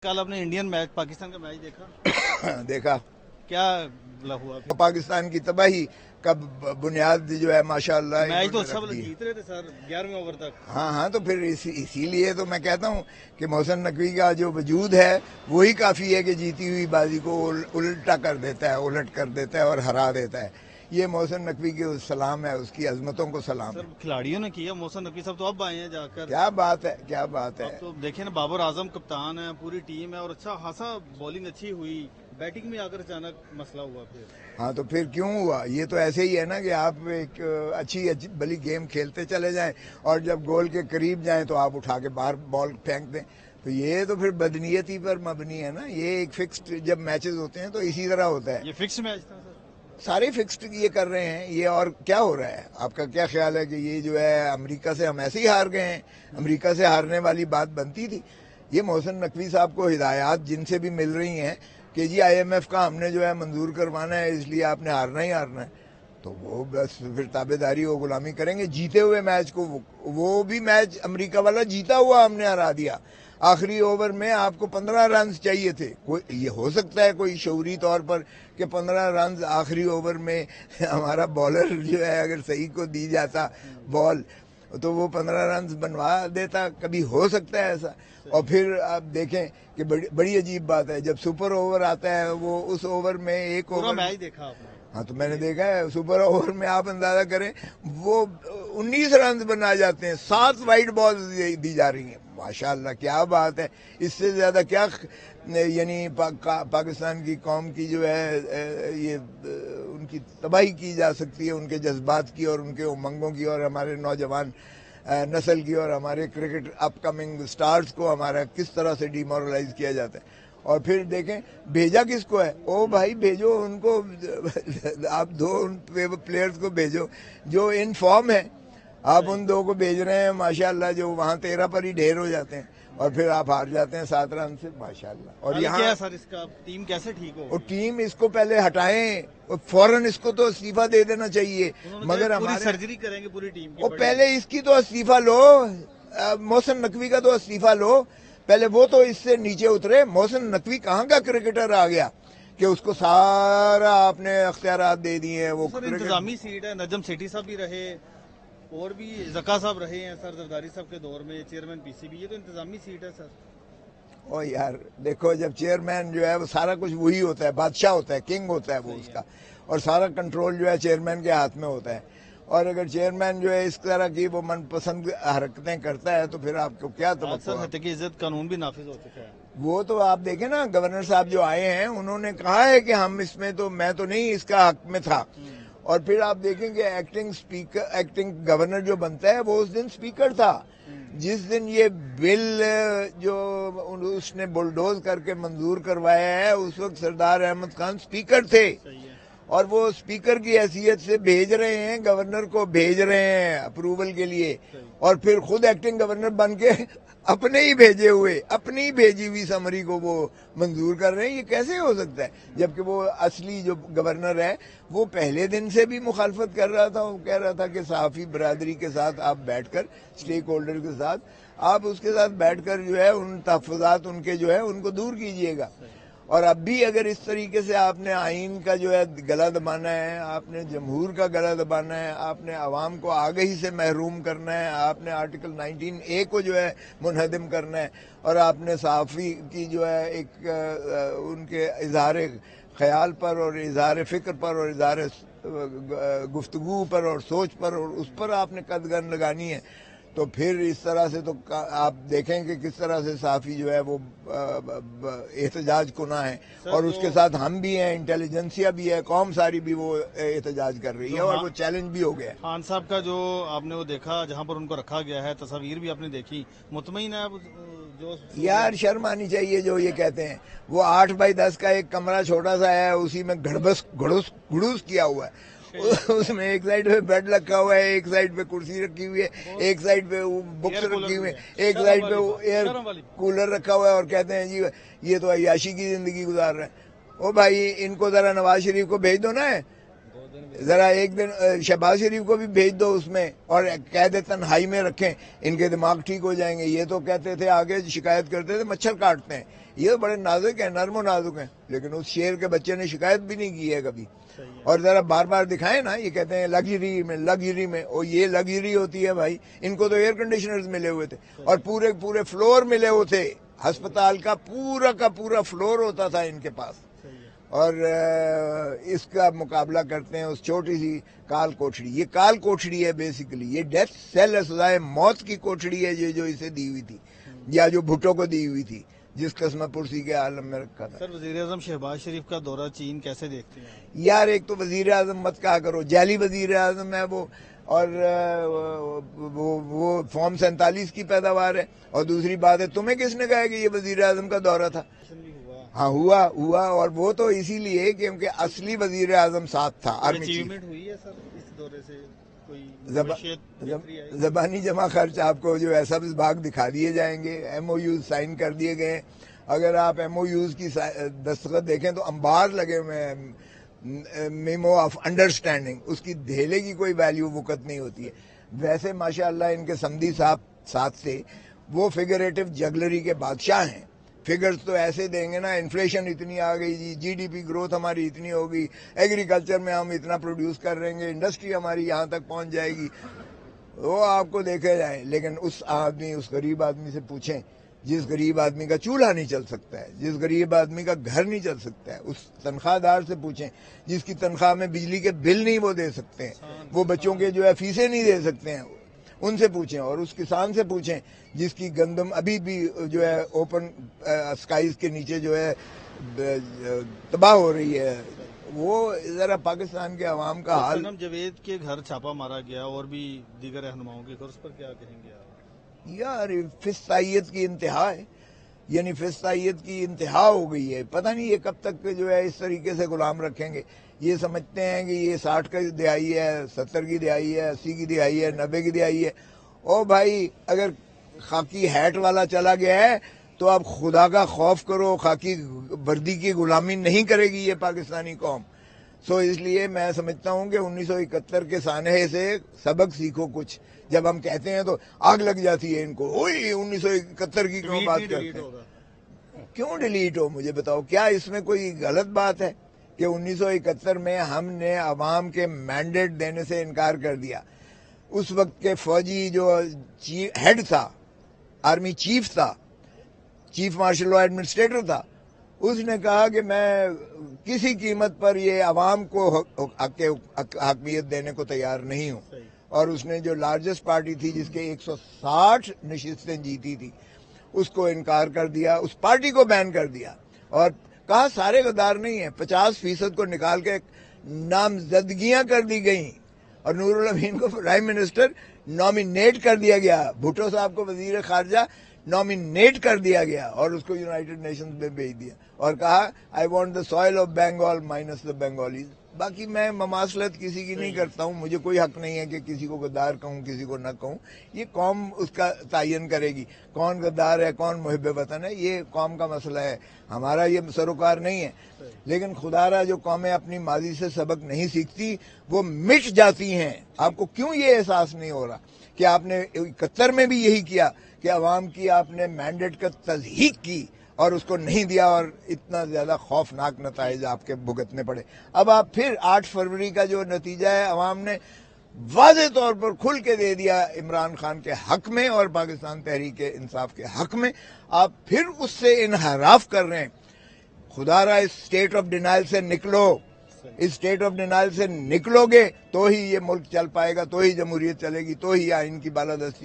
کل آپ نے انڈین میچ پاکستان کا میچ دیکھا؟ دیکھا کیا ہوا پھر؟ پاکستان کی تباہی کا بنیاد جو ہے ماشاءاللہ میچ تو انہوں نے اچھا رکھ دی. جیت رہے تھے سر 11ویں اوور تک. ہاں تو پھر اسی لیے تو میں کہتا ہوں کہ محسن نقوی کا جو وجود ہے وہی کافی ہے کہ جیتی ہوئی بازی کو الٹا کر دیتا ہے، الٹ کر دیتا ہے اور ہرا دیتا ہے. یہ محسن نقوی کی سلام ہے، اس کی عظمتوں کو سلام ہے. سر کھلاڑیوں نے کیا، محسن نقوی صاحب تو اب آئے ہیں جا کر. کیا بات ہے، کیا بات ہے. اب تو دیکھیں نا، بابر اعظم کپتان ہے، پوری ٹیم ہے اور اچھا خاصا بولنگ اچھی ہوئی. بیٹنگ میں آ کر اچانک مسئلہ ہوا پھر. ہاں تو پھر کیوں ہوا؟ یہ تو ایسے ہی ہے نا کہ آپ ایک اچھی بلی گیم کھیلتے چلے جائیں اور جب گول کے قریب جائیں تو آپ اٹھا کے باہر بال پھینک دیں. تو یہ تو پھر بدنیتی پر مبنی ہے نا. یہ ایک فکسڈ جب میچز ہوتے ہیں تو اسی طرح ہوتا ہے. یہ فکس میچ تھا سر؟ سارے فکسڈ یہ کر رہے ہیں یہ. اور کیا ہو رہا ہے؟ آپ کا کیا خیال ہے کہ یہ جو ہے امریکہ سے ہم ایسے ہی ہار گئے ہیں؟ امریکہ سے ہارنے والی بات بنتی تھی؟ یہ محسن نقوی صاحب کو ہدایات جن سے بھی مل رہی ہیں کہ جی آئی ایم ایف کا ہم نے جو ہے منظور کروانا ہے، اس لیے آپ نے ہارنا ہی ہارنا ہے، تو وہ بس پھر تابع داری و غلامی کریں گے. جیتے ہوئے میچ کو، وہ بھی میچ امریکہ والا جیتا ہوا ہم نے ہرا دیا. آخری اوور میں آپ کو 15 رنز چاہیے تھے. یہ ہو سکتا ہے کوئی شعوری طور پر کہ 15 رنز آخری اوور میں ہمارا بالر جو ہے اگر صحیح کو دی جاتا بال تو وہ 15 رنز بنوا دیتا؟ کبھی ہو سکتا ہے ایسا. اور پھر آپ دیکھیں کہ بڑی عجیب بات ہے، جب سپر اوور آتا ہے وہ اس اوور میں ایک پورا اوور. میچ دیکھا آپ نے؟ ہاں تو میں نے دیکھا ہے. سپر اوور میں آپ اندازہ کریں وہ 19 رنز بنا جاتے ہیں، 7 وائڈ بال دی جا رہی ہیں. ماشاءاللہ کیا بات ہے. اس سے زیادہ کیا یعنی پاکستان کی قوم کی جو ہے یہ ان کی تباہی کی جا سکتی ہے، ان کے جذبات کی اور ان کے امنگوں کی اور ہمارے نوجوان نسل کی اور ہمارے کرکٹ اپ کمنگ سٹارز کو ہمارا کس طرح سے ڈی مورلائز کیا جاتا ہے. اور پھر دیکھیں بھیجا کس کو ہے. او بھائی بھیجو ان کو، آپ دو ان پلیئرز کو بھیجو جو ان فارم ہے. آپ ان دو کو بھیج رہے ہیں ماشاءاللہ جو وہاں 13 پر ہی ڈھیر ہو جاتے ہیں اور پھر آپ ہار جاتے ہیں 7 رن سے. ماشاءاللہ. اور حل یہاں کیا ہے سر اس کا؟ ٹیم کیسے ٹھیک ہو؟ اور ٹیم اس کو پہلے ہٹائیں اور فوراً اس کو تو استعفیٰ دے دینا چاہیے. مگر پوری ہمارے سرجری کریں گے پوری ٹیم کی. وہ پہلے اس کی تو استعفیٰ لو، محسن نقوی کا تو استعفیٰ لو پہلے. وہ تو اس سے نیچے اترے. محسن نقوی کہاں کا کرکٹر آ گیا کہ اس کو سارا آپ نے اختیارات دے دیے ہیں. وہ سر انتظامی سیٹ ہے، نجم سیٹھی صاحب بھی رہے اور بھی زکا صاحب رہے ہیں سر زرداری صاحب کے دور میں چیئرمین پی سی بی. یہ تو انتظامی سیٹ ہے سر. او یار دیکھو، جب چیئرمین جو ہے وہ سارا کچھ وہی ہوتا ہے، بادشاہ ہوتا ہے، کنگ ہوتا ہے وہ اس کا، اور سارا کنٹرول جو ہے چیئرمین کے ہاتھ میں ہوتا ہے. اور اگر چیئرمین جو ہے اس طرح کی وہ من پسند حرکتیں کرتا ہے تو پھر آپ کو کیا آج توقع سر ہے؟ حتیقی عزت قانون بھی نافذ ہو چکا ہے. وہ تو آپ دیکھیں نا، گورنر صاحب جو آئے ہیں انہوں نے کہا ہے کہ ہم اس میں تو، میں تو نہیں اس کا حق میں تھا. اور پھر آپ دیکھیں کہ ایکٹنگ گورنر جو بنتا ہے وہ اس دن سپیکر تھا. جس دن یہ بل جو اس نے بلڈوز کر کے منظور کروایا ہے اس وقت سردار احمد خان سپیکر تھے. اور وہ سپیکر کی حیثیت سے بھیج رہے ہیں، گورنر کو بھیج رہے ہیں اپروول کے لیے، اور پھر خود ایکٹنگ گورنر بن کے اپنے ہی بھیجے ہوئے، اپنی بھیجی ہوئی سمری کو وہ منظور کر رہے ہیں. یہ کیسے ہو سکتا ہے؟ جبکہ وہ اصلی جو گورنر ہے وہ پہلے دن سے بھی مخالفت کر رہا تھا. وہ کہہ رہا تھا کہ صحافی برادری کے ساتھ آپ بیٹھ کر، اسٹیک ہولڈر کے ساتھ آپ اس کے ساتھ بیٹھ کر جو ہے ان تحفظات ان کے جو ہے ان کو دور کیجئے گا. اور اب بھی اگر اس طریقے سے آپ نے آئین کا جو ہے گلا دبانا ہے، آپ نے جمہور کا گلا دبانا ہے، آپ نے عوام کو آگہی سے محروم کرنا ہے، آپ نے آرٹیکل 19A کو جو ہے منہدم کرنا ہے، اور آپ نے صحافی کی جو ہے ایک ان کے اظہار خیال پر اور اظہار فکر پر اور اظہار گفتگو پر اور سوچ پر اور اس پر آپ نے قدغن لگانی ہے. تو پھر اس طرح سے تو آپ دیکھیں کہ کس طرح سے صحافی جو ہے وہ احتجاج کناں ہے. اور اس کے ساتھ ہم بھی ہیں، انٹیلیجنسیا بھی ہے، قوم ساری بھی وہ احتجاج کر رہی ہے اور وہ چیلنج بھی ہو گیا. خان صاحب کا جو آپ نے وہ دیکھا جہاں پر ان کو رکھا گیا ہے، تصاویر بھی آپ نے دیکھی، مطمئن ہے جو یار شرم آنی چاہیے جو یہ کہتے ہیں. وہ 8x10 کا ایک کمرہ چھوٹا سا ہے، اسی میں گھڑوس کیا ہوا ہے. اس میں ایک سائڈ پہ بیڈ رکھا ہوا ہے، ایک سائڈ پہ کرسی رکھی ہوئی ہے، ایک سائڈ پہ بکس رکھی ہوئی ہے، ایک سائڈ پہ ایئر کولر رکھا ہوا ہے، اور کہتے ہیں جی یہ تو عیاشی کی زندگی گزار رہے ہیں. او بھائی ان کو ذرا نواز شریف کو بھیج دو نا. ذرا ایک دن شہباز شریف کو بھی بھیج دو اس میں اور کہہ دے تنہائی میں رکھیں، ان کے دماغ ٹھیک ہو جائیں گے. یہ تو کہتے تھے آگے شکایت کرتے تھے مچھر کاٹتے ہیں، یہ بڑے نازک ہیں، نرم و نازک ہیں، لیکن اس شیر کے بچے نے شکایت بھی نہیں کی ہے کبھی. اور ذرا بار بار دکھائیں نا، یہ کہتے ہیں لگژری میں اور یہ لگژری ہوتی ہے بھائی. ان کو تو ایئر کنڈیشنرز ملے ہوئے تھے اور پورے فلور ملے ہوئے تھے، ہسپتال کا پورا فلور ہوتا تھا ان کے پاس. اور اس کا مقابلہ کرتے ہیں اس چھوٹی سی کال کوٹھڑی. یہ کال کوٹھڑی ہے بیسیکلی، یہ ڈیتھ سیل ہے، سزائے موت کی کوٹھڑی ہے یہ جو اسے دی ہوئی تھی یا جو بھٹو کو دی ہوئی تھی، جس قسم پرسی کے عالم میں رکھا تھا. سر وزیر اعظم شہباز شریف کا دورہ چین کیسے دیکھتے ہیں؟ یار ایک تو وزیر اعظم مت کہا کرو، جعلی وزیر اعظم ہے وہ، اور وہ فارم 47 کی پیداوار ہے. اور دوسری بات ہے، تمہیں کس نے کہا کہ یہ وزیر اعظم کا دورہ تھا؟ ہاں ہوا اور وہ تو اسی لیے کیونکہ اصلی وزیر اعظم ساتھ تھا. آرمی چیف ہوئی ہے سر اس دورے سے کوئی زبانی جمع خرچ آپ کو جو ہے سبز باغ دکھا دیے جائیں گے. ایم او یوز سائن کر دیے گئے ہیں. اگر آپ ایم او یوز کی دستخط دیکھیں تو انبار لگے ہوئے ہیں، میمو آف انڈرسٹینڈنگ، اس کی دھیلے کی کوئی ویلیو وقت نہیں ہوتی ہے. ویسے ماشاءاللہ ان کے سمدھی صاحب ساتھ سے وہ فگریٹو جگلری کے بادشاہ ہیں. فگرز تو ایسے دیں گے نا، انفلیشن اتنی آ گئی جی ڈی پی گروتھ ہماری اتنی ہوگی، ایگریکلچر میں ہم اتنا پروڈیوس کر رہیں گے، انڈسٹری ہماری یہاں تک پہنچ جائے گی. وہ آپ کو دیکھے جائیں. لیکن اس غریب آدمی سے پوچھیں جس غریب آدمی کا چولہا نہیں چل سکتا ہے، جس غریب آدمی کا گھر نہیں چل سکتا ہے، اس تنخواہ دار سے پوچھیں جس کی تنخواہ میں بجلی کے بل نہیں وہ دے سکتے ہیں، وہ بچوں کے جو ہے فیسیں نہیں دے سکتے ہیں، ان سے پوچھیں. اور اس کسان سے پوچھیں جس کی گندم ابھی بھی جو ہے اوپن اسکائز کے نیچے جو ہے تباہ ہو رہی ہے. وہ ذرا پاکستان کے عوام کا حال. صنم جاوید کے گھر چھاپا مارا گیا اور بھی دیگر رہنماؤں کے گھر، اس پر کیا کہیں گے آپ؟ یار فسطائیت کی انتہا ہے، یعنی فسطائیت کی انتہا ہو گئی ہے. پتہ نہیں یہ کب تک جو ہے اس طریقے سے غلام رکھیں گے. یہ سمجھتے ہیں کہ یہ 60 کی دہائی ہے، 70 کی دہائی ہے، 80 کی دہائی ہے، 90 کی دہائی ہے. او بھائی اگر خاکی ہیٹ والا چلا گیا ہے تو اب خدا کا خوف کرو، خاکی وردی کی غلامی نہیں کرے گی یہ پاکستانی قوم. سو اس لیے میں سمجھتا ہوں کہ 1971 کے سانحے سے سبق سیکھو کچھ. جب ہم کہتے ہیں تو آگ لگ جاتی ہے ان کو، اوئی 1971 کی کیوں بات کرتے ہیں؟ کیوں ڈیلیٹ ہو؟ مجھے بتاؤ، کیا اس میں کوئی غلط بات ہے کہ 1971 میں ہم نے عوام کے مینڈیٹ دینے سے انکار کر دیا؟ اس وقت کے فوجی جو ہیڈ تھا، آرمی چیف تھا، چیف مارشل لا ایڈمنسٹریٹر تھا، اس نے کہا کہ میں کسی قیمت پر یہ عوام کو حاکمیت دینے کو تیار نہیں ہوں. اور اس نے جو لارجسٹ پارٹی تھی جس کے 160 نشستیں جیتی تھی اس کو انکار کر دیا، اس پارٹی کو بین کر دیا. اور کہا سارے غدار نہیں ہیں، 50% کو نکال کے نامزدگیاں کر دی گئیں اور نور الامین کو پرائم منسٹر نامینیٹ کر دیا گیا، بھٹو صاحب کو وزیر خارجہ نامینیٹ کر دیا گیا اور اس کو یونائٹڈ نیشنز میں بھیج دیا اور کہا I want the soil of Bengal minus the Bengalis. باقی میں مماثلت کسی کی نہیں کرتا ہوں، مجھے کوئی حق نہیں ہے کہ کسی کو غدار کہوں کسی کو نہ کہوں. یہ قوم اس کا تعین کرے گی، کون غدار ہے کون محب وطن ہے، یہ قوم کا مسئلہ ہے، ہمارا یہ سروکار نہیں ہے. لیکن خدا را جو قومیں اپنی ماضی سے سبق نہیں سیکھتی وہ مٹ جاتی ہیں. آپ کو کیوں یہ احساس نہیں ہو رہا کہ آپ نے 71 میں بھی یہی کیا کہ عوام کی آپ نے مینڈیٹ کا تضحیق کی اور اس کو نہیں دیا اور اتنا زیادہ خوفناک نتائج آپ کے بھگتنے پڑے. اب آپ پھر 8 فروری کا جو نتیجہ ہے عوام نے واضح طور پر کھل کے دے دیا عمران خان کے حق میں اور پاکستان تحریک انصاف کے حق میں. آپ پھر اس سے انحراف کر رہے ہیں. خدا را اس اسٹیٹ آف ڈینائل سے نکلو، اس اسٹیٹ آف ڈینائل سے نکلو گے تو ہی یہ ملک چل پائے گا، تو ہی جمہوریت چلے گی، تو ہی آئین کی بالادستی